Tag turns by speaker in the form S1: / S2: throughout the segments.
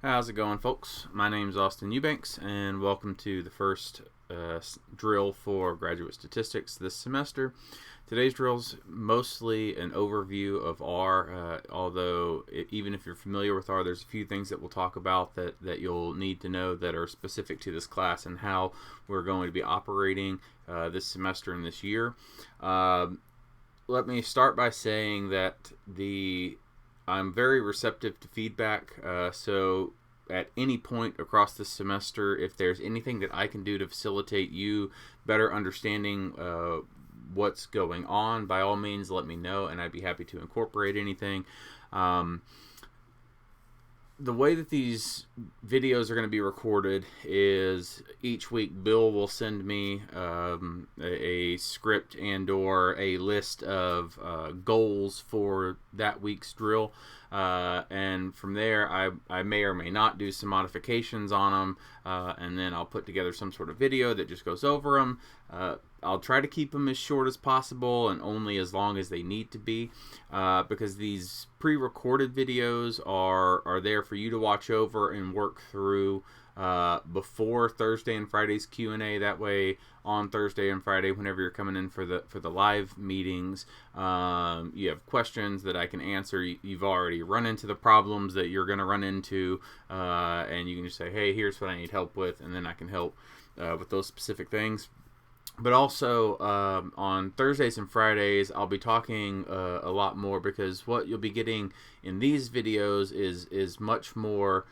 S1: How's it going, folks? My name's Austin Eubanks, and welcome to the first drill for graduate statistics this semester. Today's drill's mostly an overview of R, although even if you're familiar with R, there's a few things that we'll talk about that you'll need to know that are specific to this class and how we're going to be operating this semester and this year. Let me start by saying that I'm very receptive to feedback, so at any point across this semester, if there's anything that I can do to facilitate you better understanding what's going on, by all means let me know, and I'd be happy to incorporate anything. The way that these videos are going to be recorded is each week Bill will send me a script and or a list of goals for that week's drill, and from there I may or may not do some modifications on them, and then I'll put together some sort of video that just goes over them. I'll try to keep them as short as possible and only as long as they need to be, because these pre-recorded videos are there for you to watch over and work through before Thursday and Friday's Q&A. That way, on Thursday and Friday, whenever you're coming in for the live meetings, you have questions that I can answer. You've already run into the problems that you're going to run into, and you can just say, hey, here's what I need help with, and then I can help with those specific things. But also on Thursdays and Fridays, I'll be talking a lot more, because what you'll be getting in these videos is much more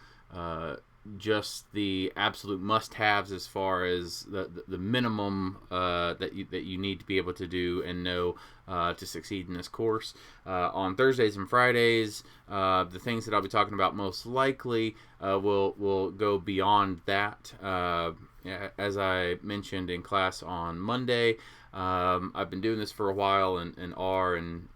S1: just the absolute must-haves as far as the minimum that you need to be able to do and know to succeed in this course. On Thursdays and Fridays, the things that I'll be talking about most likely will go beyond that. As I mentioned in class on Monday, I've been doing this for a while, and R and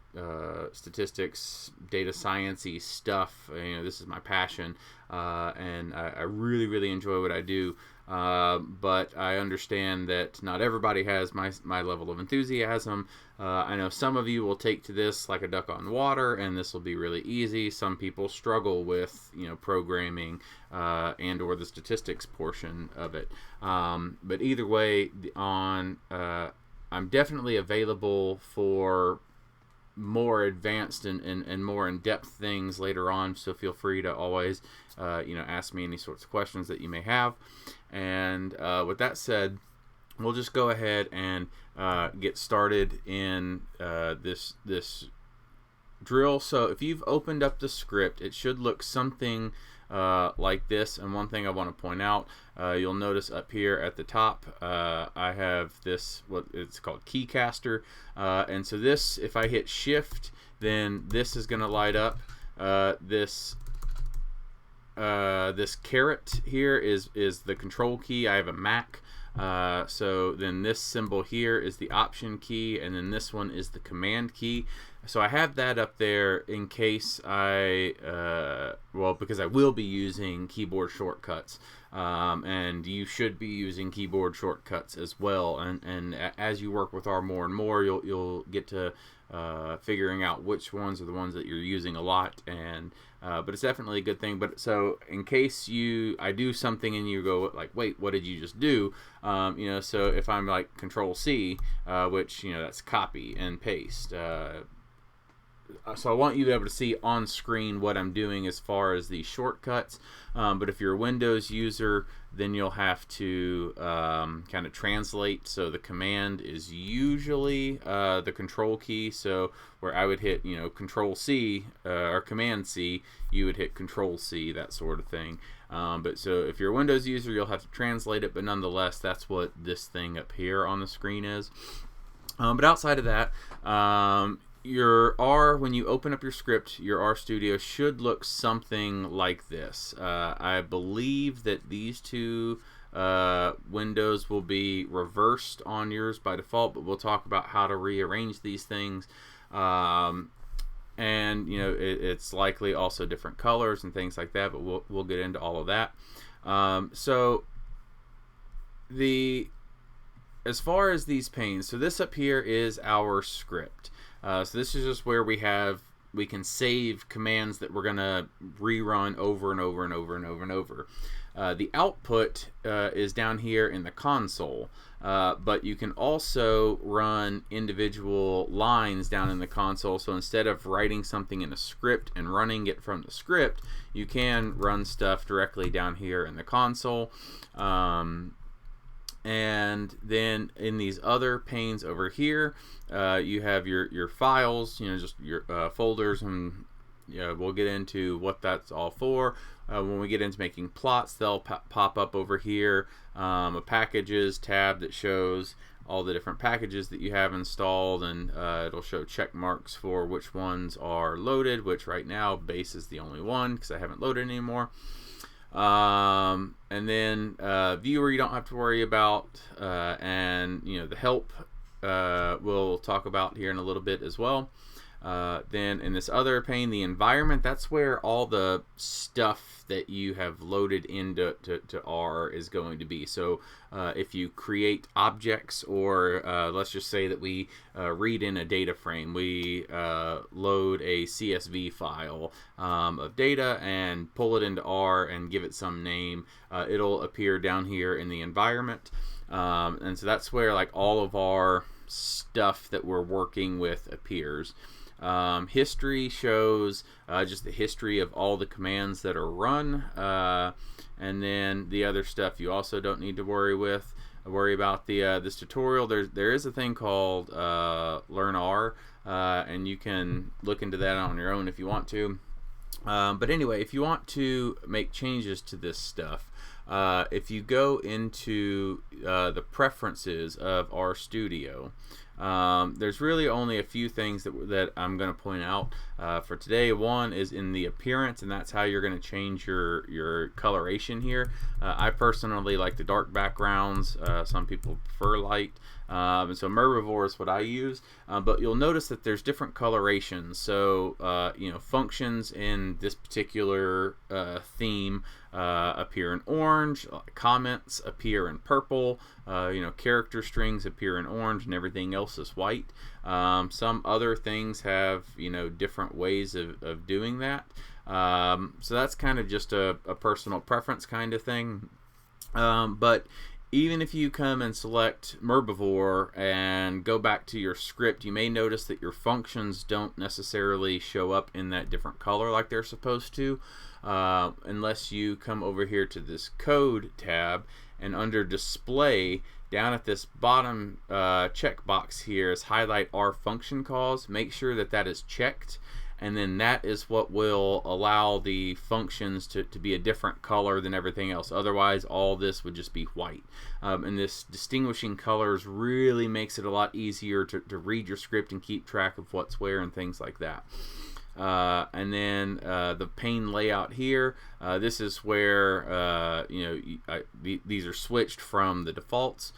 S1: statistics, data science-y stuff. This is my passion, and I really enjoy what I do. But I understand that not everybody has my level of enthusiasm. I know some of you will take to this like a duck on water, and this will be really easy. Some people struggle with programming and or the statistics portion of it. But either way, I'm definitely available for more advanced and more in-depth things later on, so feel free to always ask me any sorts of questions that you may have. And with that said, we'll just go ahead and get started in this drill. So if you've opened up the script, it should look something like this. And one thing I want to point out, you'll notice up here at the top, I have this, what it's called Keycaster, and so this, if I hit shift, then this is going to light up. This caret here is the control key. I have a Mac, so then this symbol here is the option key, and then this one is the command key. So I have that up there in case because I will be using keyboard shortcuts, and you should be using keyboard shortcuts as well. And as you work with R more and more, you'll get to figuring out which ones are the ones that you're using a lot. And but it's definitely a good thing. But so in case I do something and you go like, wait, what did you just do? So if I'm like Control C, which that's copy and paste. So I want you to be able to see on screen what I'm doing as far as the shortcuts. But if you're a Windows user, then you'll have to kind of translate. So the command is usually the control key. So where I would hit Control C or Command C, you would hit Control C, that sort of thing. But so if you're a Windows user, you'll have to translate it. But nonetheless, that's what this thing up here on the screen is. But outside of that, your R, when you open up your script, your RStudio should look something like this. I believe that these two windows will be reversed on yours by default, but we'll talk about how to rearrange these things. And it's likely also different colors and things like that, but we'll get into all of that. So as far as these panes, so this up here is our script. So this is just where we have we can save commands that we're going to rerun over and over and over and over and over. The output is down here in the console, but you can also run individual lines down in the console. So instead of writing something in a script and running it from the script, you can run stuff directly down here in the console. And then in these other panes over here, you have your files, just your folders, and we'll get into what that's all for. When we get into making plots, they'll pop up over here, a packages tab that shows all the different packages that you have installed, and it'll show check marks for which ones are loaded, which right now base is the only one because I haven't loaded anymore. And then viewer you don't have to worry about, and the help we'll talk about here in a little bit as well. Then in this other pane, the environment, that's where all the stuff that you have loaded into R is going to be. So if you create objects, or let's just say that we read in a data frame, we load a CSV file of data and pull it into R and give it some name, it'll appear down here in the environment. And so that's where like all of our stuff that we're working with appears. History shows just the history of all the commands that are run, and then the other stuff you also don't need to worry about. This tutorial, there is a thing called Learn R, and you can look into that on your own if you want to. But anyway, if you want to make changes to this stuff, if you go into the preferences of RStudio, there's really only a few things that I'm going to point out for today. One is in the appearance, and that's how you're going to change your coloration here. I personally like the dark backgrounds. Some people prefer light. And so Merbivore is what I use, but you'll notice that there's different colorations. So functions in this particular theme appear in orange, comments appear in purple, character strings appear in orange, and everything else is white. Some other things have different ways of doing that. So that's kind of just a personal preference kind of thing. But even if you come and select Merbivore and go back to your script, you may notice that your functions don't necessarily show up in that different color like they're supposed to, unless you come over here to this Code tab, and under Display, down at this bottom checkbox here is Highlight R Function Calls. Make sure that that is checked, and then that is what will allow the functions to be a different color than everything else. Otherwise, all this would just be white. And this distinguishing colors really makes it a lot easier to read your script and keep track of what's where and things like that. And then the pane layout here, this is where these are switched from the defaults.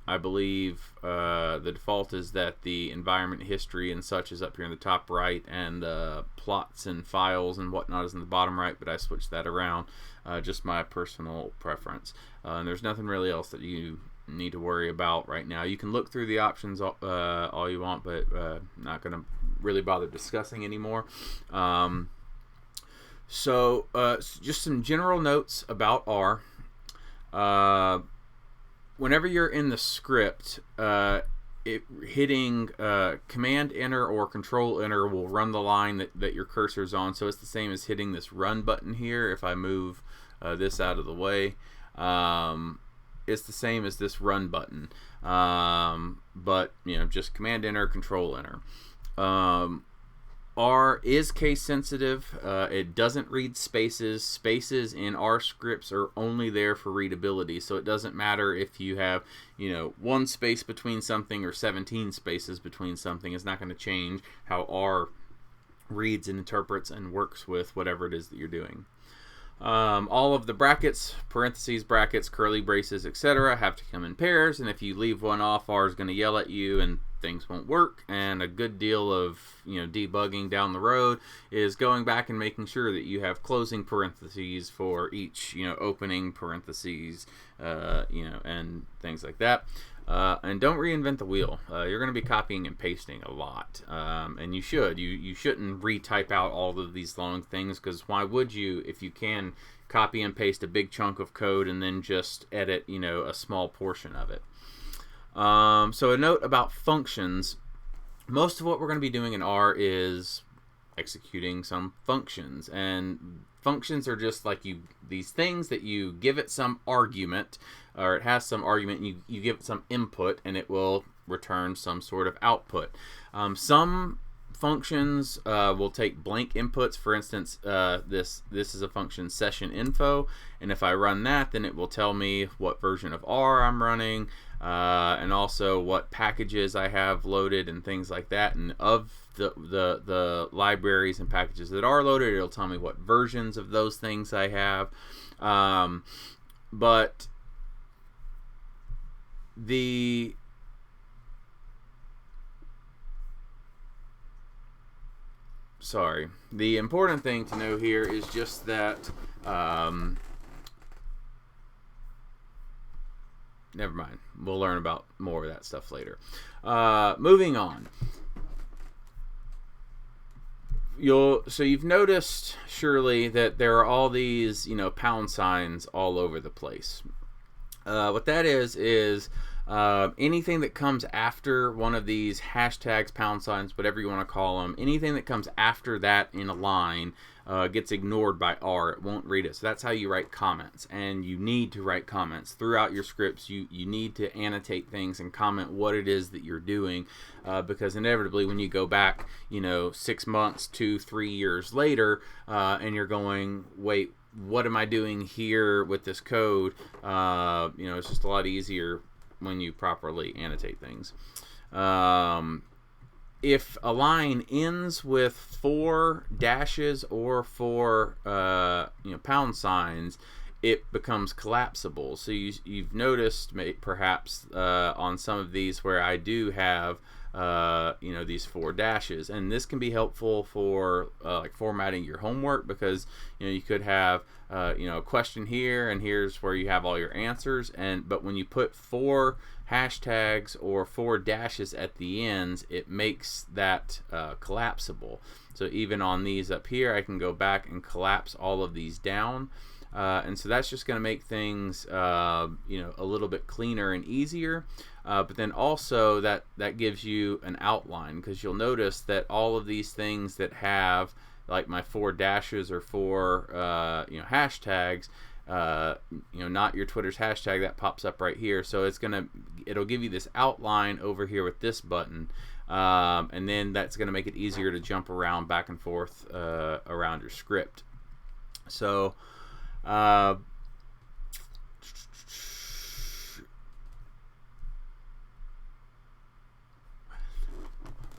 S1: I believe the default is that the environment history and such is up here in the top right, and plots and files and whatnot is in the bottom right, but I switched that around, just my personal preference. And there's nothing really else that you need to worry about right now. You can look through the options all you want, but not going to really bother discussing anymore. So just some general notes about R. Whenever you're in the script, hitting Command Enter or Control Enter will run the line that your cursor's on. So it's the same as hitting this Run button here. If I move this out of the way, it's the same as this Run button, but just Command Enter, Control Enter. R is case sensitive. It doesn't read spaces. Spaces in R scripts are only there for readability, so it doesn't matter if you have one space between something or 17 spaces between something. It's not going to change how R reads and interprets and works with whatever it is that you're doing. All of the brackets, parentheses, brackets, curly braces, etc. have to come in pairs, and if you leave one off, R is going to yell at you and things won't work. And a good deal of debugging down the road is going back and making sure that you have closing parentheses for each opening parentheses, and things like that. And don't reinvent the wheel. You're going to be copying and pasting a lot, and you should. You shouldn't retype out all of these long things, because why would you if you can copy and paste a big chunk of code and then just edit, you know, a small portion of it. So a note about functions. Most of what we're going to be doing in R is executing some functions, and functions are just like these things that you give it some argument, or it has some argument, and you give it some input, and it will return some sort of output. Some functions will take blank inputs. For instance, this is a function session info, and if I run that, then it will tell me what version of R I'm running, and also what packages I have loaded and things like that. And of the libraries and packages that are loaded, it'll tell me what versions of those things I have. But the important thing to know here is just that never mind, we'll learn about more of that stuff later. Moving on, you've noticed surely that there are all these, you know, pound signs all over the place. What that is anything that comes after one of these hashtags, pound signs, whatever you want to call them, anything that comes after that in a line gets ignored by R. It won't read it. So that's how you write comments, and you need to write comments throughout your scripts. You need to annotate things and comment what it is that you're doing, because inevitably when you go back, you know, 6 months, 2-3 years later, and you're going, wait, what am I doing here with this code? You know, it's just a lot easier when you properly annotate things. If a line ends with 4 dashes or 4 you know, pound signs, it becomes collapsible. So you've noticed perhaps on some of these where I do have you know, these 4 dashes, and this can be helpful for like formatting your homework, because you know, you could have you know, a question here, and here's where you have all your answers, but when you put 4 hashtags or 4 dashes at the ends, it makes that collapsible. So even on these up here, I can go back and collapse all of these down, and so that's just going to make things you know, a little bit cleaner and easier. But then also that gives you an outline, because you'll notice that all of these things that have like my 4 dashes or 4 you know, hashtags, you know, not your Twitter's hashtag, that pops up right here. So it'll give you this outline over here with this button, and then that's going to make it easier to jump around back and forth around your script. So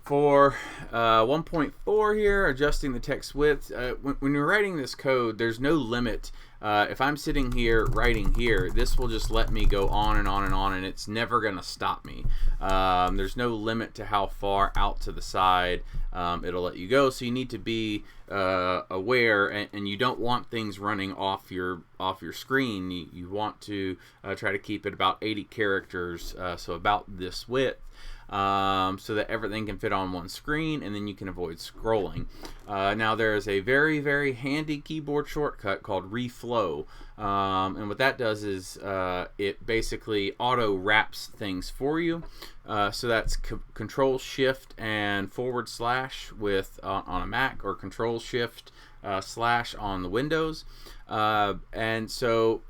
S1: for 1.4 here, adjusting the text width, when you're writing this code, there's no limit. If I'm sitting here writing here, this will just let me go on and on and on, and it's never going to stop me. There's no limit to how far out to the side it'll let you go, so you need to be aware, and you don't want things running off your screen. You want to try to keep it about 80 characters, so about this width. So that everything can fit on one screen, and then you can avoid scrolling. Now there is a very, very handy keyboard shortcut called reflow, and what that does is it basically auto wraps things for you. So that's Control Shift and / with on a Mac, or Control Shift / on the Windows, and so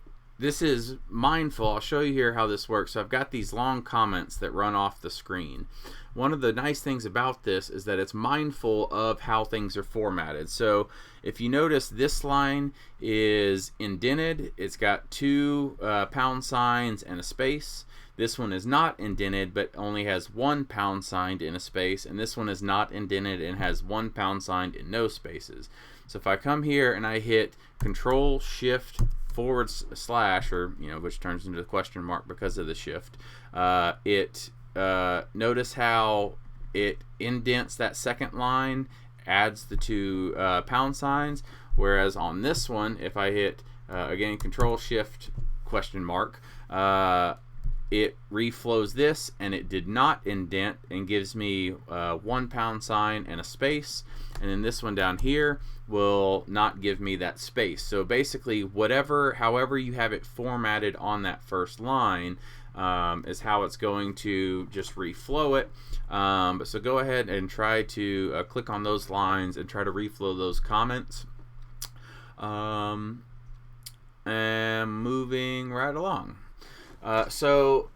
S1: this is mindful. I'll show you here how this works. So I've got these long comments that run off the screen. One of the nice things about this is that it's mindful of how things are formatted. So if you notice, this line is indented. It's got 2 pound signs and a space. This one is not indented, but only has 1 pound sign in a space, and this one is not indented and has 1 pound sign and no spaces. So if I come here and I hit Control Shift / or, you know, which turns into a question mark because of the shift, notice how it indents that second line, adds the 2 pound signs, whereas on this one, if I hit again Control Shift ? it reflows this, and it did not indent, and gives me £1 and a space. And then this one down here will not give me that space. So basically, however you have it formatted on that first line is how it's going to just reflow it. So go ahead and try to click on those lines and try to reflow those comments. And moving right along. So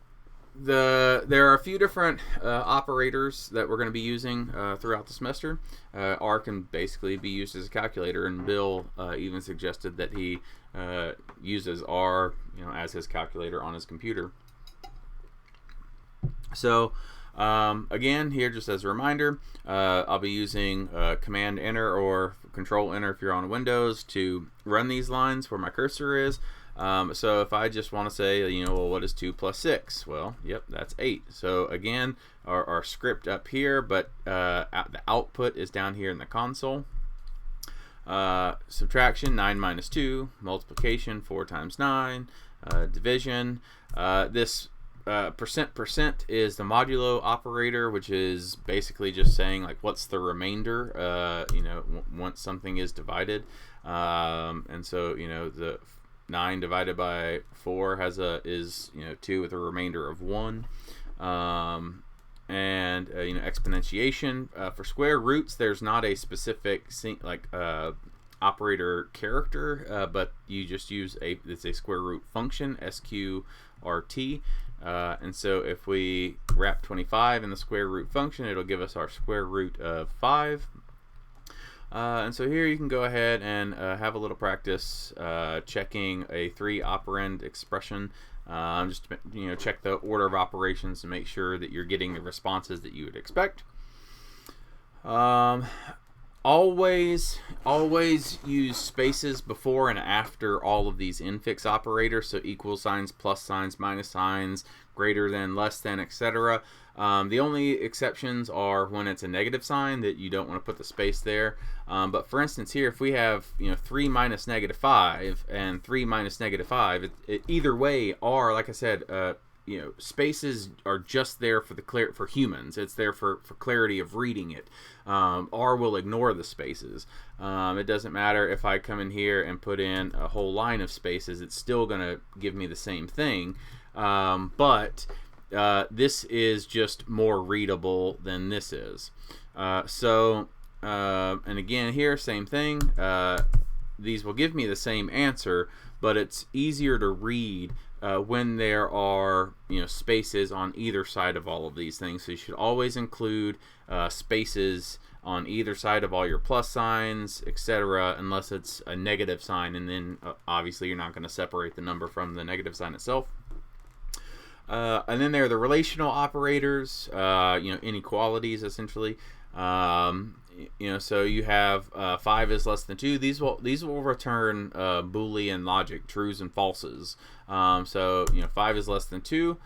S1: there are a few different operators that we're going to be using throughout the semester. R can basically be used as a calculator, and Bill even suggested that he uses R, as his calculator on his computer. So again, here just as a reminder, I'll be using Command Enter or Control Enter if you're on Windows to run these lines where my cursor is. So if I just want to say, well, what is 2 plus 6? Well, yep, that's 8. So again, our script up here, but the output is down here in the console. Subtraction, 9 minus 2. Multiplication, 4 times 9. Division. This percent is the modulo operator, which is basically just saying like what's the remainder, once something is divided. And so the 9 divided by 4 is 2 with a remainder of 1. And exponentiation. For square roots, there's not a specific operator character, but you just use it's a square root function, SQRT. And so if we wrap 25 in the square root function, it'll give us our square root of 5. And so here you can go ahead and have a little practice checking a 3 operand expression. Just check the order of operations to make sure that you're getting the responses that you would expect. Always use spaces before and after all of these infix operators, so equal signs, plus signs, minus signs, greater than, less than, etc. The only exceptions are when it's a negative sign that you don't want to put the space there. But for instance here, if we have 3 minus negative 5 and 3 minus negative 5, either way are, like I said, spaces are just there for humans. It's there for clarity of reading it. R will ignore the spaces. It doesn't matter if I come in here and put in a whole line of spaces, it's still going to give me the same thing. But this is just more readable than this is. And again here, same thing. These will give me the same answer, but it's easier to read when there are spaces on either side of all of these things. So you should always include spaces on either side of all your plus signs, etc., unless it's a negative sign, and then obviously you're not going to separate the number from the negative sign itself. And then there are the relational operators, inequalities essentially. So you have 5 is less than 2. These will return Boolean logic, trues and falses. So 5 is less than 2.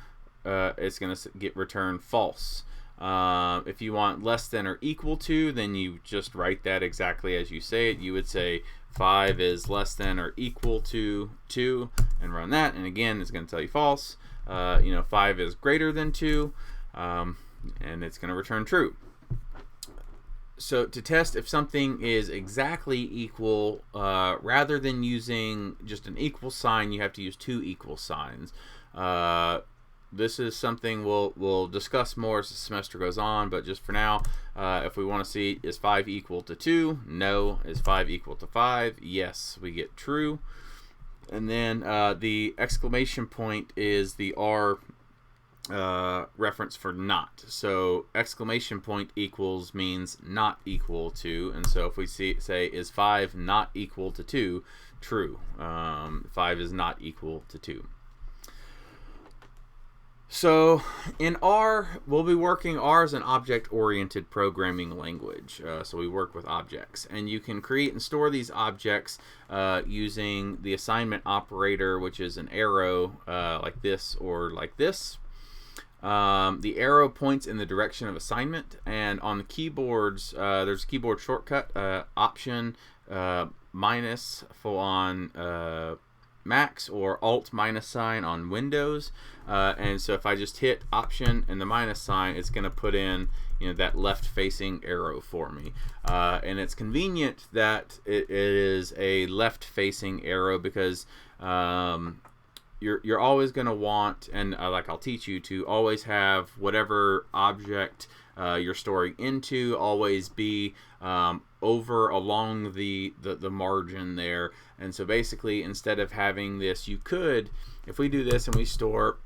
S1: It's going to get returned false. If you want less than or equal to, then you just write that exactly as you say it. You would say 5 is less than or equal to 2 and run that, and again it's going to tell you false. 5 is greater than 2, and it's going to return true. So to test if something is exactly equal, rather than using just an equal sign, you have to use 2 equal signs. This is something we'll discuss more as the semester goes on, but just for now, if we want to see, is 5 equal to 2? No. Is 5 equal to 5? Yes. We get true. And then the exclamation point is the R reference for not. So exclamation point equals means not equal to, and so if we say is 5 not equal to 2? True. 5 is not equal to 2. So in R, we'll be working, R is an object-oriented programming language. So we work with objects, and you can create and store these objects using the assignment operator, which is an arrow like this or like this. The arrow points in the direction of assignment, and on the keyboards, there's a keyboard shortcut, Option minus on Macs or Alt minus sign on Windows. And so if I just hit Option and the minus sign, it's going to put in that left-facing arrow for me. And it's convenient that it is a left-facing arrow because you're always going to want, and like I'll teach you, to always have whatever object you're storing into always be over along the margin there. And so basically, instead of having this, you could, if we do this and we store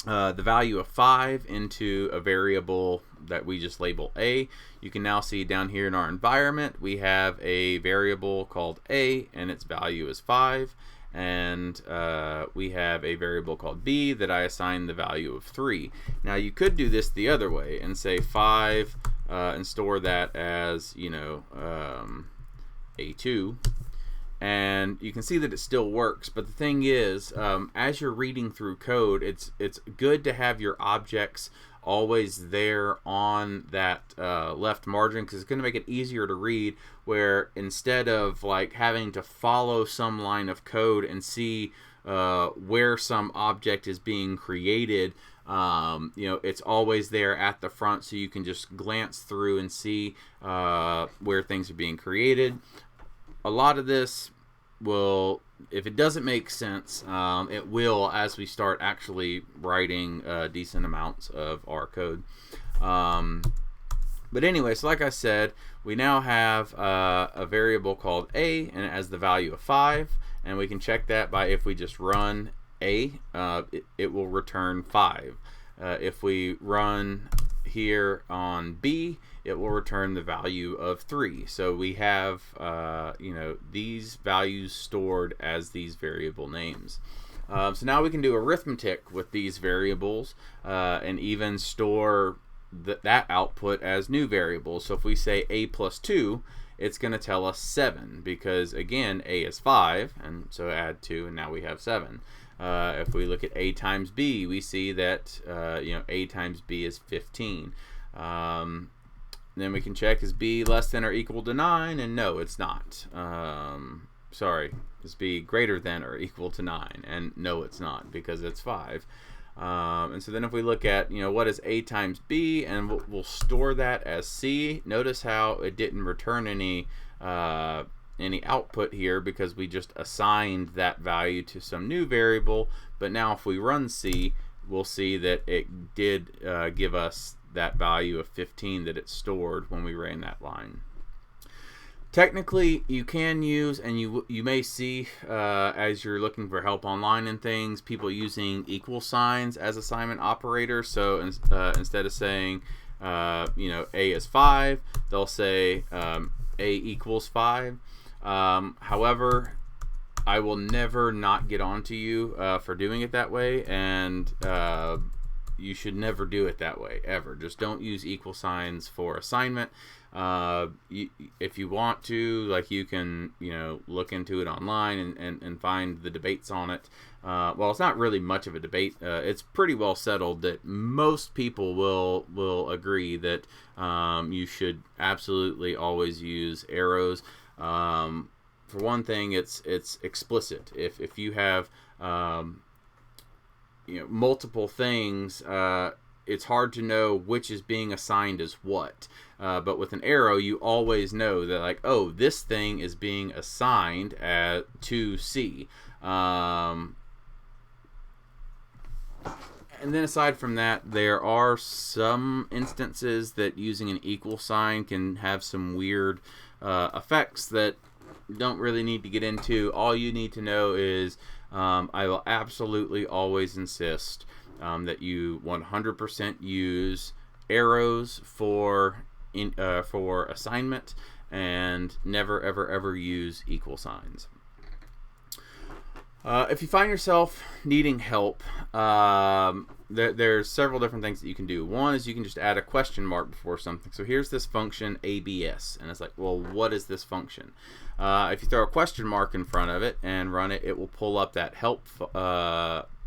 S1: the value of 5 into a variable that we just label A, you can now see down here in our environment we have a variable called A and its value is 5, and we have a variable called B that I assign the value of 3. Now you could do this the other way and say 5 and store that as A2, and you can see that it still works. But the thing is, as you're reading through code, it's good to have your objects always there on that left margin, because it's going to make it easier to read, where instead of like having to follow some line of code and see where some object is being created, it's always there at the front, so you can just glance through and see where things are being created. A lot of this will, if it doesn't make sense, it will as we start actually writing decent amounts of our code. But anyway, so like I said, we now have a variable called A, and it has the value of 5, and we can check that by, if we just run A, it will return 5. If we run here on B, it will return the value of 3. So we have these values stored as these variable names. So now we can do arithmetic with these variables and even store that output as new variables. So if we say A plus 2, it's going to tell us 7, because again A is 5, and so add 2 and now we have 7. If we look at A times B, we see that A times B is 15. Then we can check, is B less than or equal to 9? And no, it's not. Sorry, is B greater than or equal to 9? And no, it's not, because it's 5. And so then if we look at, what is A times B, and we'll store that as C. Notice how it didn't return any output here, because we just assigned that value to some new variable. But now if we run C, we'll see that it did give us that value of 15 that it stored when we ran that line. Technically, you can use, and you may see as you're looking for help online and things, people using equal signs as assignment operators. So instead of saying A is 5, they'll say A equals 5. However, I will never not get on to you for doing it that way, and you should never do it that way, ever. Just don't use equal signs for assignment. If you want to, like, you can look into it online and find the debates on it. Well, it's not really much of a debate. It's pretty well settled that most people will agree that you should absolutely always use arrows. For one thing, it's explicit. If you have multiple things, it's hard to know which is being assigned as what. But with an arrow, you always know that, like, oh, this thing is being assigned to C. And then aside from that, there are some instances that using an equal sign can have some weird effects that don't really need to get into. All you need to know is I will absolutely always insist that you 100% use arrows for assignment, and never ever use equal signs. If you find yourself needing help, there's several different things that you can do. One is you can just add a question mark before something. So here's this function ABS, and it's like, well, what is this function? If you throw a question mark in front of it and run it, it will pull up that help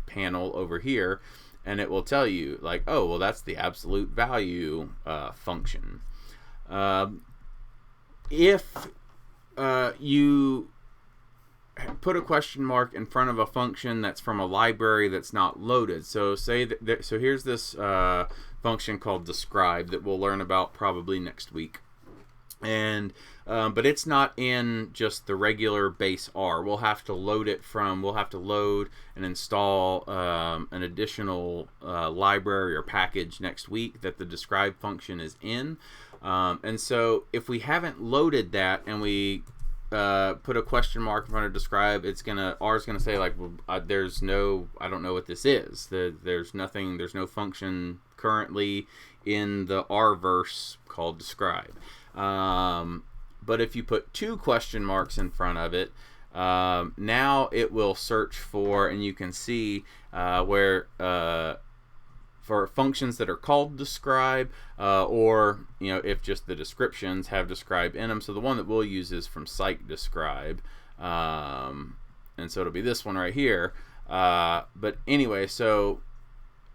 S1: panel over here, and it will tell you, like, oh, well, that's the absolute value function. If you put a question mark in front of a function that's from a library that's not loaded. So say that, so here's this function called describe that we'll learn about probably next week. And but it's not in just the regular base R. We'll have to load and install an additional library or package next week that the describe function is in. And so if we haven't loaded that and we put a question mark in front of describe, R is gonna say like, well, I don't know what this is. There's no function currently in the R verse called describe. But if you put 2 question marks in front of it, now it will search for, and you can see where for functions that are called describe, or if just the descriptions have describe in them. So the one that we'll use is from PSYC describe, and so it'll be this one right here. But anyway, so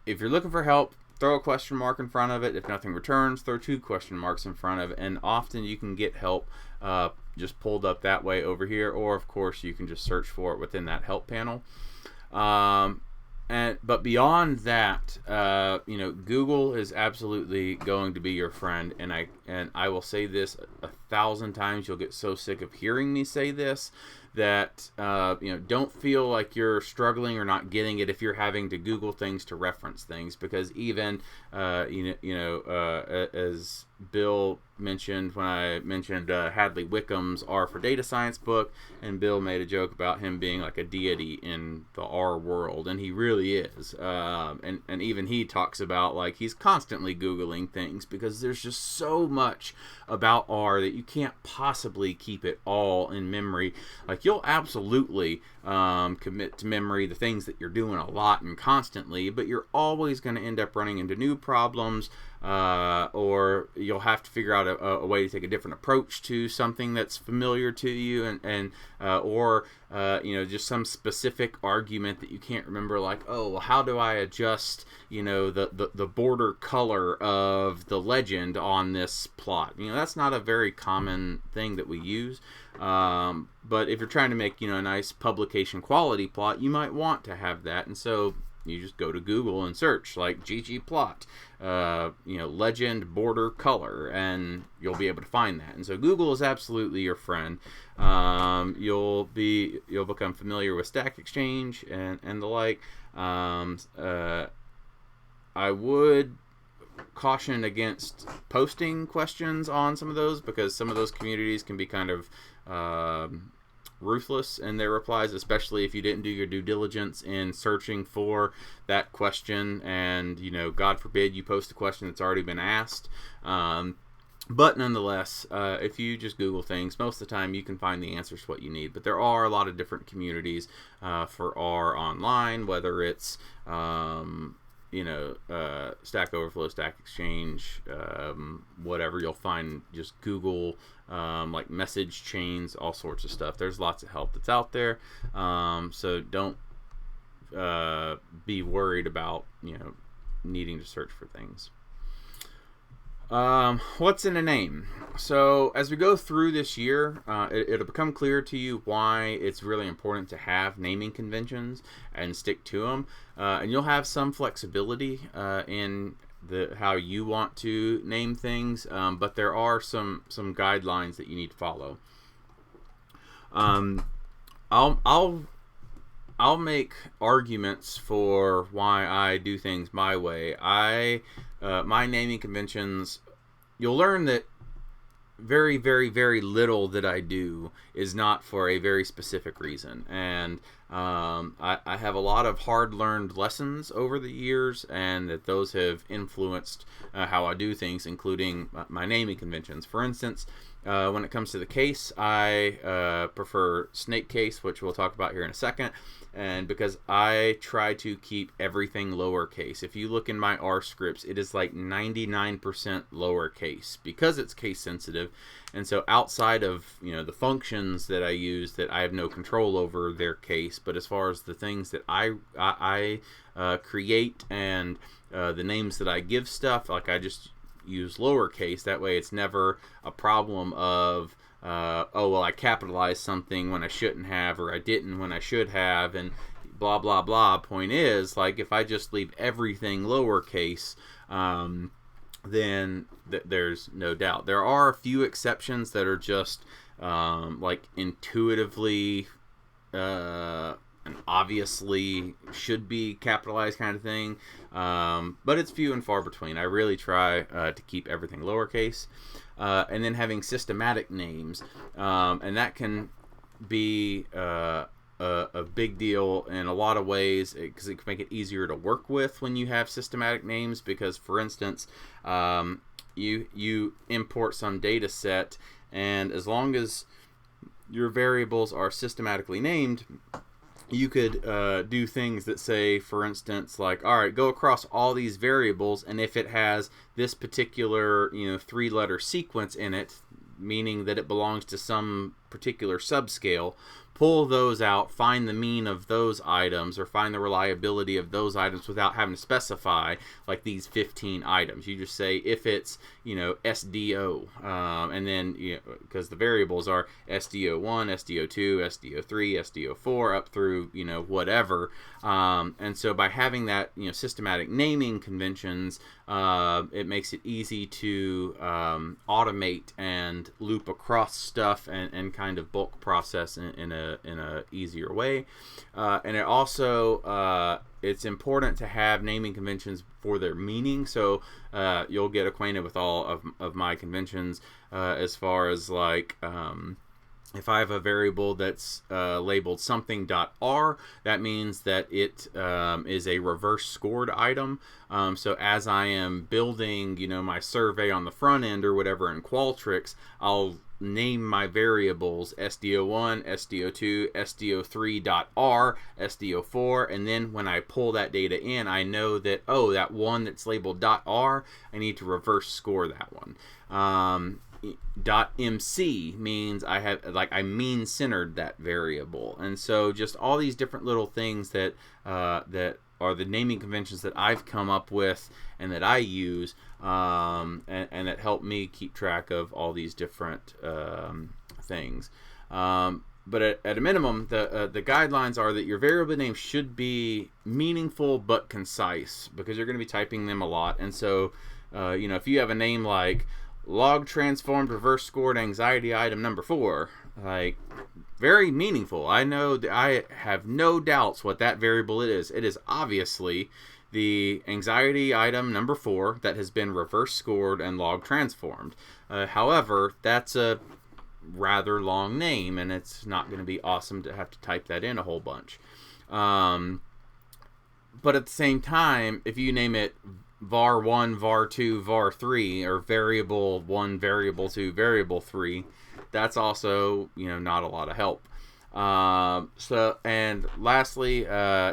S1: if you're looking for help, throw a question mark in front of it. If nothing returns, throw 2 question marks in front of it, and often you can get help just pulled up that way over here, or of course you can just search for it within that help panel. But beyond that, Google is absolutely going to be your friend, and I will say this 1,000 times. You'll get so sick of hearing me say this that don't feel like you're struggling or not getting it if you're having to Google things to reference things, because even as Bill mentioned when I mentioned Hadley Wickham's R for Data Science book, and Bill made a joke about him being like a deity in the R world, and he really is. And even he talks about like he's constantly Googling things because there's just so much about R that you can't possibly keep it all in memory. Like you'll absolutely commit to memory the things that you're doing a lot and constantly, but you're always going to end up running into new problems, or you'll have to figure out a way to take a different approach to something that's familiar to you, or just some specific argument that you can't remember, like, oh, well, how do I adjust the border color of the legend on this plot? That's not a very common thing that we use, but if you're trying to make a nice publication quality plot, you might want to have that. And so you just go to Google and search like ggplot, legend border color, and you'll be able to find that. And so Google is absolutely your friend. You'll become familiar with Stack Exchange and the like. I would caution against posting questions on some of those, because some of those communities can be kind of ruthless in their replies, especially if you didn't do your due diligence in searching for that question, and God forbid you post a question that's already been asked. But nonetheless, if you just Google things, most of the time you can find the answers to what you need. But there are a lot of different communities for R online, whether it's Stack Overflow, Stack Exchange, whatever. You'll find just Google like message chains, all sorts of stuff. There's lots of help that's out there, so don't be worried about needing to search for things. What's in a name? So as we go through this year, it'll become clear to you why it's really important to have naming conventions and stick to them. And you'll have some flexibility in how you want to name things, but there are some guidelines that you need to follow. I'll make arguments for why I do things my way. My naming conventions, you'll learn that very, very, very little that I do is not for a very specific reason. And I have a lot of hard-learned lessons over the years, and that those have influenced how I do things, including my naming conventions. For instance, when it comes to the case, I prefer snake case, which we'll talk about here in a second. And because I try to keep everything lowercase. If you look in my R scripts, it is like 99% lowercase because it's case sensitive. And so outside of the functions that I use that I have no control over their case, but as far as the things that I create and the names that I give stuff, like I just use lowercase. That way it's never a problem of oh, well, I capitalized something when I shouldn't have, or I didn't when I should have, and blah, blah, blah. Point is, like, if I just leave everything lowercase, then there's no doubt. There are a few exceptions that are just like intuitively and obviously should be capitalized kind of thing, but it's few and far between. I really try to keep everything lowercase, and then having systematic names, and that can be a big deal in a lot of ways, because it can make it easier to work with when you have systematic names. Because, for instance, you import some data set, and as long as your variables are systematically named, you could do things that say, for instance, like, all right, go across all these variables, and if it has this particular 3-letter sequence in it, meaning that it belongs to some particular subscale, pull those out, find the mean of those items, or find the reliability of those items without having to specify like these 15 items. You just say if it's SDO, and then because the variables are SDO1, SDO2, SDO3, SDO4 up through whatever, and so by having that systematic naming conventions, it makes it easy to automate and loop across stuff and kind of bulk process in a easier way, and it also it's important to have naming conventions for their meaning. So you'll get acquainted with all of my conventions as far as like if I have a variable that's labeled something.r, that means that it is a reverse scored item. So as I am building, my survey on the front end or whatever in Qualtrics, I'll name my variables SDO1, SDO2, SDO3.r, SDO4, and then when I pull that data in, I know that, oh, that one that's labeled .r, I need to reverse score that one. .mc means I mean centered that variable, and so just all these different little things that that are the naming conventions that I've come up with and that I use, and that help me keep track of all these different things. But at a minimum, the guidelines are that your variable name should be meaningful but concise, because you're going to be typing them a lot. And so, if you have a name like log transformed reverse scored anxiety item number 4, like, very meaningful. I know that I have no doubts what that variable is. It is obviously the anxiety item number 4 that has been reverse scored and log transformed. However, that's a rather long name, and it's not going to be awesome to have to type that in a whole bunch. But at the same time, if you name it var1, var2, var3, or variable 1, variable 2, variable 3, that's also not a lot of help. So, and lastly,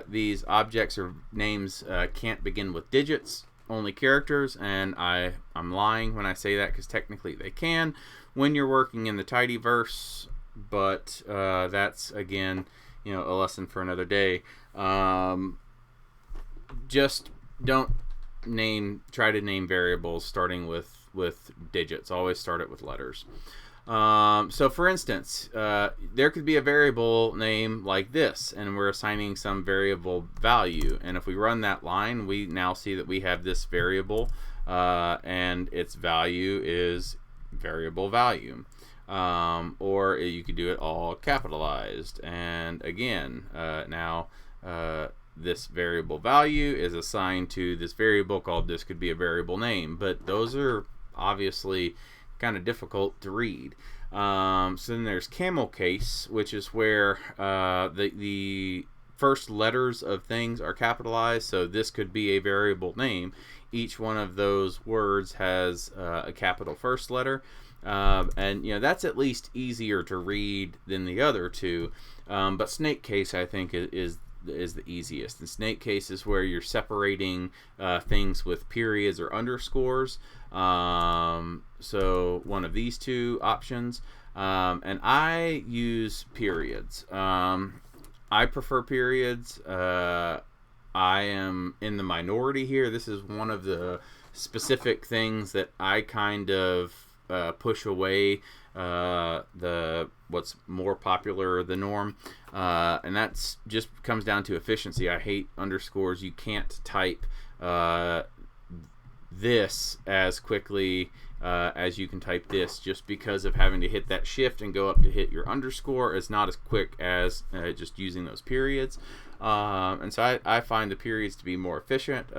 S1: these objects or names can't begin with digits, only characters, and I'm lying when I say that, because technically they can when you're working in the tidyverse, but that's again a lesson for another day. Just don't try to name variables starting with digits. Always start it with letters. So for instance, there could be a variable name like this, and we're assigning some variable value, and if we run that line, we now see that we have this variable, and its value is variable value. Or you could do it all capitalized, and again, now this variable value is assigned to this variable called this could be a variable name, but those are obviously kind of difficult to read. So then there's camel case, which is where the first letters of things are capitalized. So this could be a variable name. Each one of those words has a capital first letter, and that's at least easier to read than the other two. But snake case, I think, is the easiest. And snake case is where you're separating things with periods or underscores. So one of these two options, and I use periods. I prefer periods. I am in the minority here. This is one of the specific things that I kind of push away the what's more popular, the norm, and that's just comes down to efficiency. I hate underscores. You can't type this as quickly as you can type this, just because of having to hit that shift and go up to hit your underscore. It's not as quick as just using those periods, and so I find the periods to be more efficient.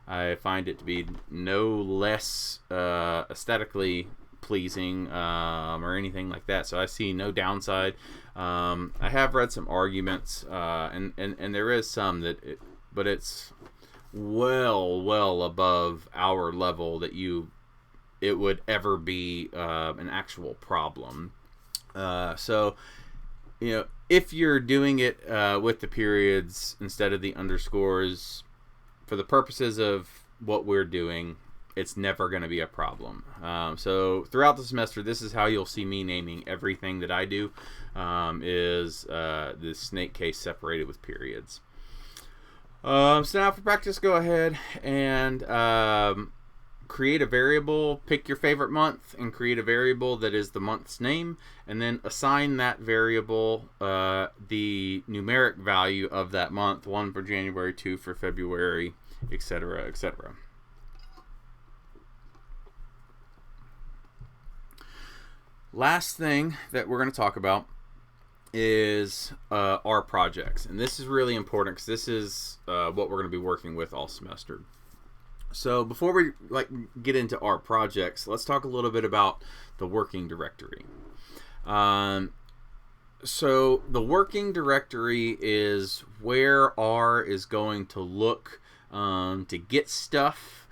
S1: I find it to be no less aesthetically pleasing or anything like that, so I see no downside. I have read some arguments, and there is some that but it's well above our level that it would ever be an actual problem. So if you're doing it with the periods instead of the underscores, for the purposes of what we're doing, it's never going to be a problem. So throughout the semester, this is how you'll see me naming everything that I do, is the snake case separated with periods. So now for practice, go ahead and create a variable. Pick your favorite month and create a variable that is the month's name, and then assign that variable the numeric value of that month, 1 for January, 2 for February, etc., etc. Last thing that we're going to talk about is our projects, and this is really important because this is what we're going to be working with all semester. So before we get into our projects, let's talk a little bit about the working directory. So the working directory is where R is going to look to get stuff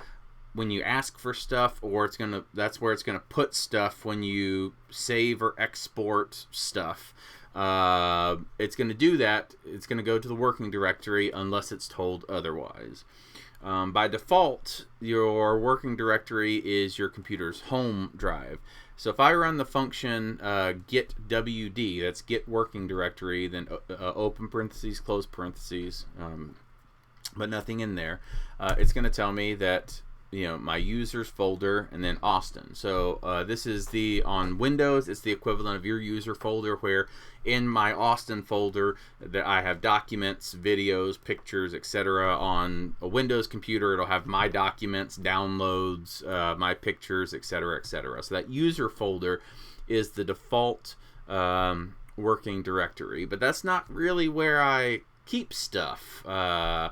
S1: when you ask for stuff, or that's where it's gonna put stuff when you save or export stuff. It's gonna do that. It's gonna go to the working directory unless it's told otherwise. By default, your working directory is your computer's home drive. So if I run the function get wd, that's get working directory, then open parentheses, close parentheses, but nothing in there, it's going to tell me that my users folder and then Austin. So this is on Windows, it's the equivalent of your user folder, where in my Austin folder that I have documents, videos, pictures, etc. On a Windows computer, it'll have my documents, downloads, my pictures, etc., etc. So that user folder is the default working directory, but that's not really where I keep stuff. So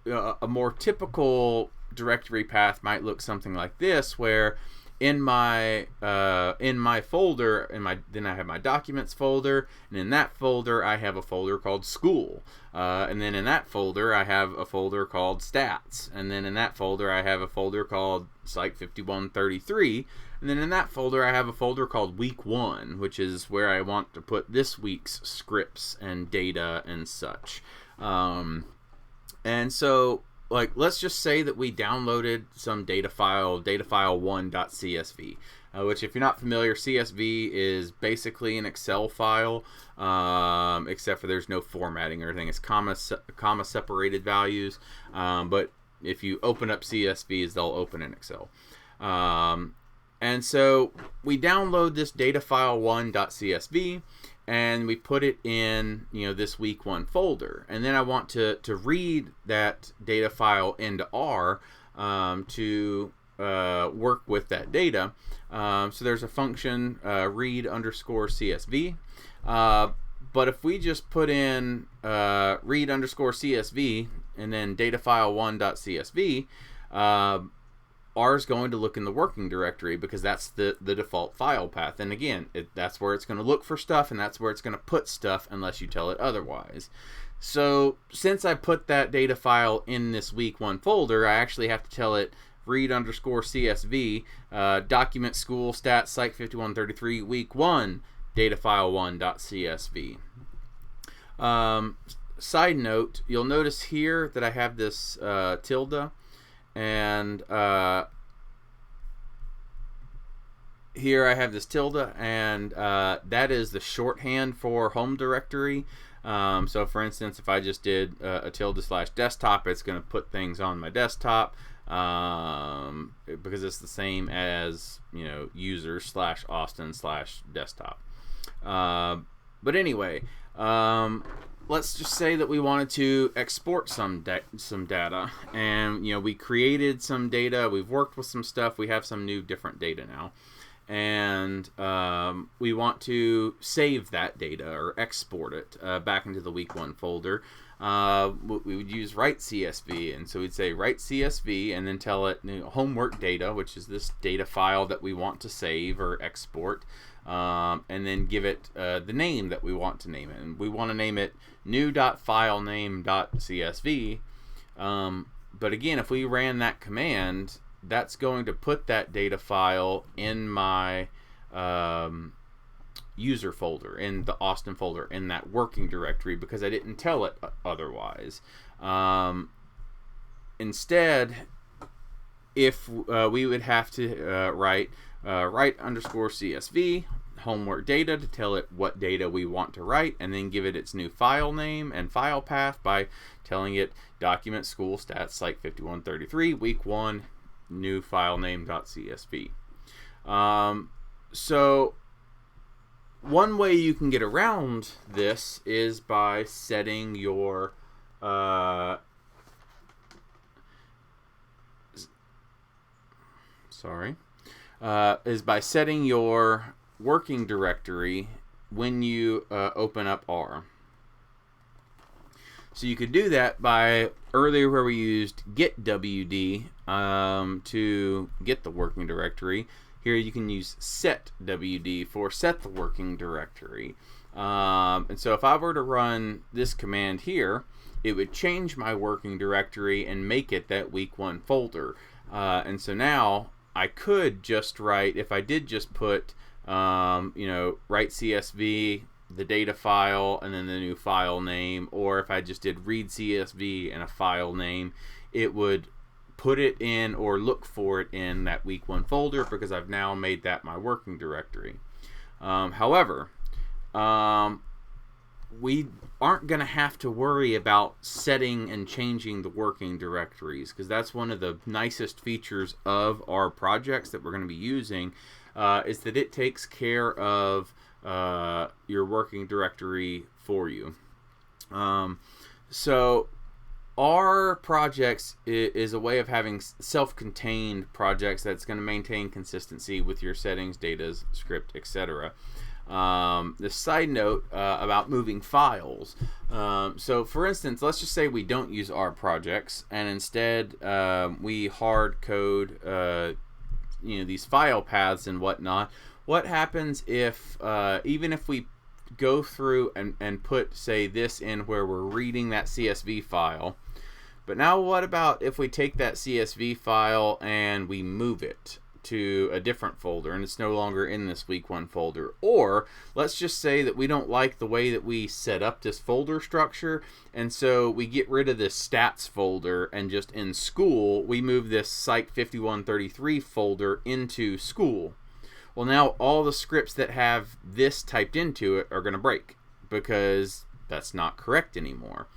S1: a more typical directory path might look something like this, where in my folder, then I have my documents folder, and in that folder I have a folder called school, and then in that folder I have a folder called stats, and then in that folder I have a folder called PSYC 5133, and then in that folder I have a folder called week 1, which is where I want to put this week's scripts and data and such. And so, let's just say that we downloaded some data file 1.csv, which, if you're not familiar, CSV is basically an Excel file, except for there's no formatting or anything. It's comma separated values, but if you open up CSVs, they'll open in Excel. And so we download this data file 1.csv, and we put it in this week 1 folder, and then I want to read that data file into R to work with that data. So there's a function read underscore CSV, but if we just put in read underscore CSV and then data file 1.csv, R is going to look in the working directory because that's the default file path. And again, that's where it's going to look for stuff, and that's where it's going to put stuff unless you tell it otherwise. So since I put that data file in this week 1 folder, I actually have to tell it read underscore CSV, document school stats PSYC 5133 week 1 data file 1.csv. Side note, you'll notice here that I have this tilde, and here I have this tilde, and that is the shorthand for home directory. So for instance, if I just did a tilde / desktop, it's going to put things on my desktop. because it's the same as, you know, user/Austin/desktop. But anyway, let's just say that we wanted to export some data, and you know, we created some data, we've worked with some stuff, we have some new different data now, and we want to save that data or export it back into the week 1 folder. We would use write CSV, and so we'd say write CSV and then tell it, you know, homework data, which is this data file that we want to save or export, and then give it the name that we want to name it. And we want to name it new.filename.csv. But again, if we ran that command, that's going to put that data file in my user folder, in the Austin folder, in that working directory, because I didn't tell it otherwise. Instead, if we would have to write _CSV homework data to tell it what data we want to write, and then give it its new file name and file path by telling it document school stats psych 5133 week 1 new file name.csv. So one way you can get around this is by setting your setting your working directory when you open up R. So you could do that by earlier where we used get WD to get the working directory. Here you can use set WD for set the working directory. And so if I were to run this command here, it would change my working directory and make it that week 1 folder. And so now I could just write, if I did just put you know, write CSV, the data file, and then the new file name, or if I just did read CSV and a file name, it would put it in or look for it in that week 1 folder, because I've now made that my working directory. However, we aren't going to have to worry about setting and changing the working directories, because that's one of the nicest features of our projects that we're going to be using, is that it takes care of your working directory for you. So our projects is a way of having self-contained projects that's going to maintain consistency with your settings, data, script, etc. The side note about moving files. So for instance, let's just say we don't use our projects, and instead we hard code you know, these file paths and whatnot. What happens if even if we go through and put, say, this in where we're reading that CSV file, but now what about if we take that CSV file and we move it to a different folder and it's no longer in this week 1 folder? Or let's just say that we don't like the way that we set up this folder structure, and so we get rid of this stats folder, and just in school we move this psych 5133 folder into school. Well, now all the scripts that have this typed into it are going to break, because that's not correct anymore.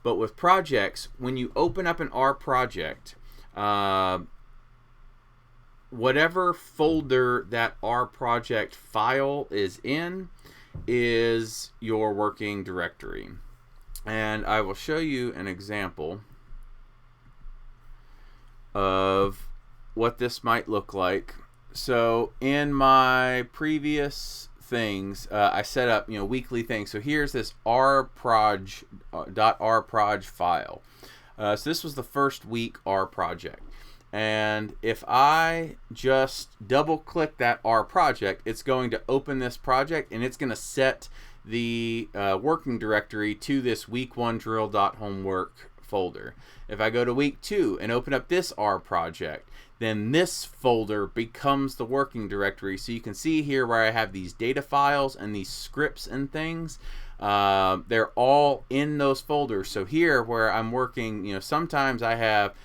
S1: But with projects, when you open up an R project, whatever folder that R project file is in is your working directory. And I will show you an example of what this might look like. So in my previous things, I set up, you know, weekly things. So here's this rproj file. So this was the first week R project. And if I just double click that R project, it's going to open this project, and it's going to set the working directory to this week 1 drill.homework folder. If I go to week 2 and open up this R project, then this folder becomes the working directory. So you can see here where I have these data files and these scripts and things. They're all in those folders. So here where I'm working, you know, sometimes I have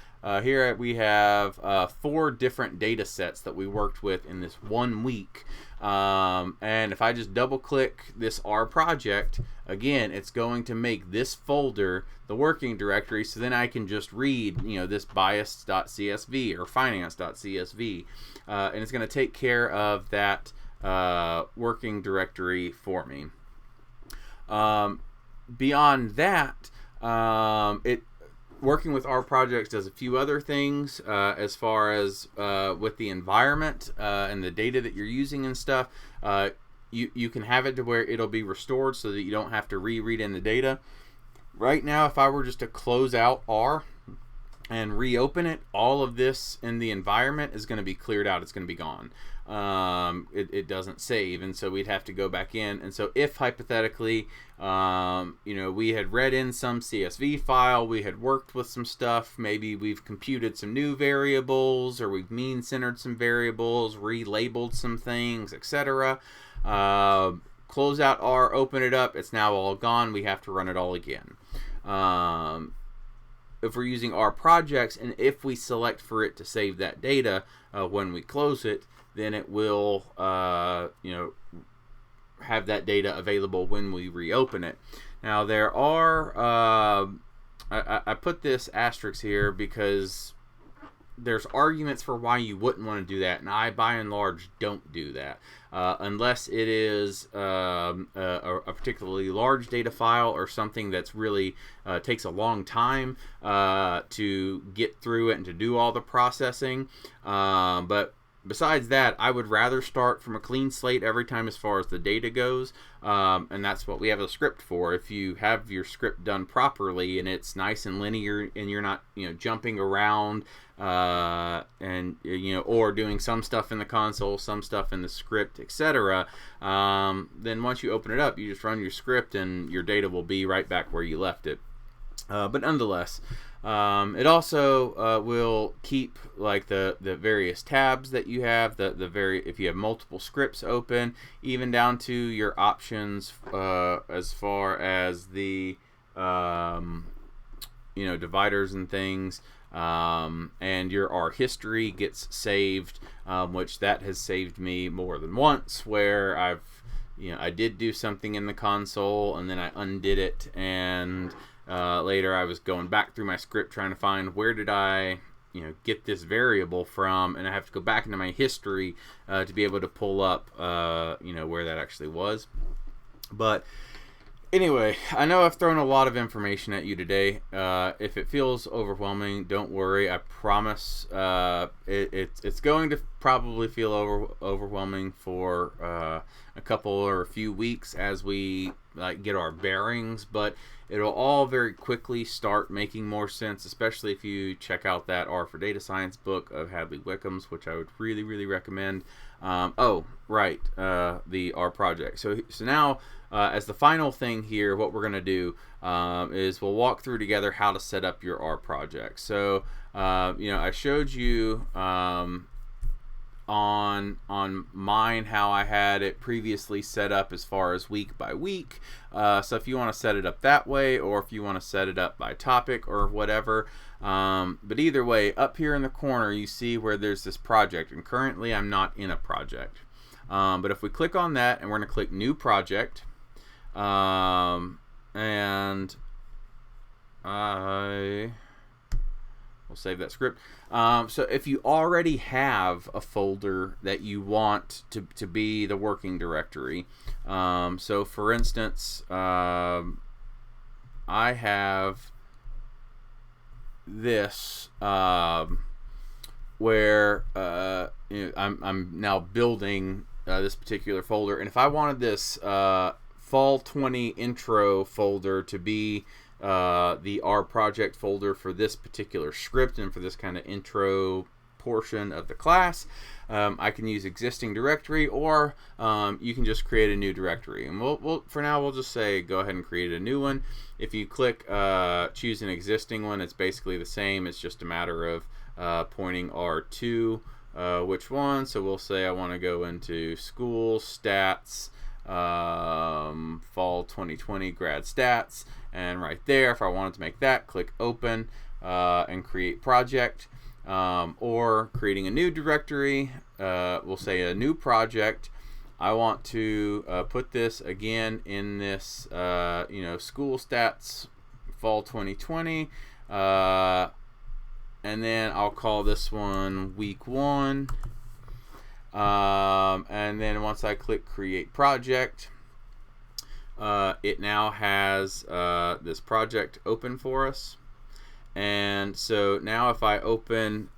S1: here we have 4 different data sets that we worked with in this 1 week. And if I just double click this R project, again, it's going to make this folder the working directory. So then I can just read, this bias.csv or finance.csv, and it's going to take care of that working directory for me. Beyond that, working with R projects does a few other things as far as with the environment and the data that you're using and stuff. You can have it to where it'll be restored so that you don't have to reread in the data. Right now, if I were just to close out R and reopen it, all of this in the environment is going to be cleared out. It's going to be gone. It doesn't save, and so we'd have to go back in. And so if hypothetically we had read in some CSV file, we had worked with some stuff, maybe we've computed some new variables, or we've mean centered some variables, relabeled some things, etc. Close out R, open it up, it's now all gone. We have to run it all again. If we're using R projects, and if we select for it to save that data when we close it, then it will have that data available when we reopen it. Now there are I put this asterisk here because there's arguments for why you wouldn't want to do that, and I by and large don't do that unless it is a particularly large data file or something that's really takes a long time to get through it and to do all the processing. But besides that, I would rather start from a clean slate every time as far as the data goes, and that's what we have a script for. If you have your script done properly and it's nice and linear, and you're not jumping around and or doing some stuff in the console, some stuff in the script, etc., then once you open it up, you just run your script and your data will be right back where you left it. But nonetheless, it also will keep like the various tabs that you have, if you have multiple scripts open, even down to your options as far as the dividers and things, and your R history gets saved, which that has saved me more than once, where I did do something in the console and then I undid it, and later I was going back through my script trying to find where did I get this variable from, and I have to go back into my history to be able to pull up where that actually was. But anyway, I know I've thrown a lot of information at you today. If it feels overwhelming, don't worry. I promise it's going to probably feel overwhelming for a couple or a few weeks as we get our bearings, but it'll all very quickly start making more sense, especially if you check out that R for Data Science book of Hadley Wickham's, which I would really, really recommend. The R project. So now, as the final thing here, what we're going to do is we'll walk through together how to set up your R project. So, I showed you on mine how I had it previously set up as far as week by week. So if you want to set it up that way, or if you want to set it up by topic or whatever, but either way, up here in the corner you see where there's this project, and currently I'm not in a project. But if we click on that, and we're going to click New Project, and we'll save that script. So if you already have a folder that you want to be the working directory, so for instance, I have this where I'm now building this particular folder, and if I wanted this Fall 20 intro folder to be the R project folder for this particular script and for this kind of intro portion of the class, I can use existing directory, or you can just create a new directory. And we'll for now we'll just say go ahead and create a new one. If you click choose an existing one, it's basically the same. It's just a matter of pointing R2 which one. So we'll say I want to go into school stats, fall 2020 grad stats, and right there, if I wanted to make that, click open and create project, or creating a new directory, we'll say a new project. I want to put this again in this school stats fall 2020, and then I'll call this one week 1, and then once I click create project, it now has this project open for us. And so now if I open,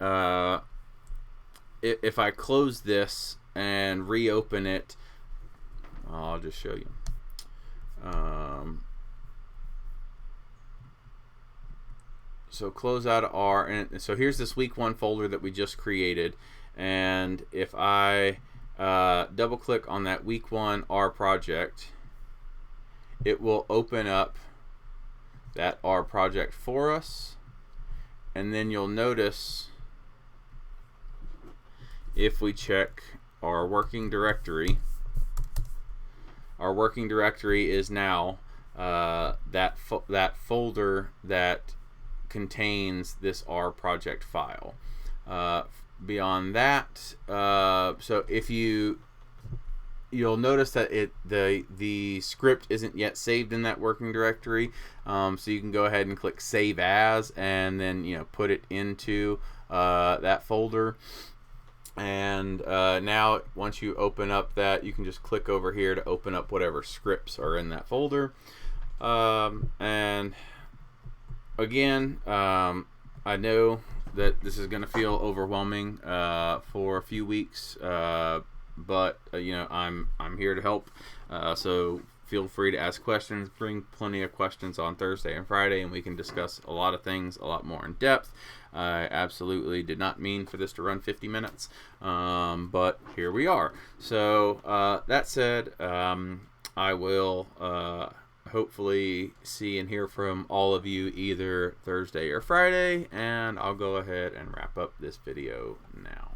S1: if I close this and reopen it, I'll just show you. So close out of R, and so here's this week 1 folder that we just created. And if I double click on that week 1 R project, it will open up that R project for us. And then you'll notice, if we check our working directory is now that folder that contains this R project file. Beyond that, so if you'll notice that the script isn't yet saved in that working directory, so you can go ahead and click Save As, and then put it into that folder. And now once you open up that, you can just click over here to open up whatever scripts are in that folder. And again, I know that this is going to feel overwhelming for a few weeks, but I'm here to help, so feel free to ask questions. Bring plenty of questions on Thursday and Friday, and we can discuss a lot of things a lot more in depth. I absolutely did not mean for this to run 50 minutes, but here we are. So that said, I will hopefully see and hear from all of you either Thursday or Friday, and I'll go ahead and wrap up this video now.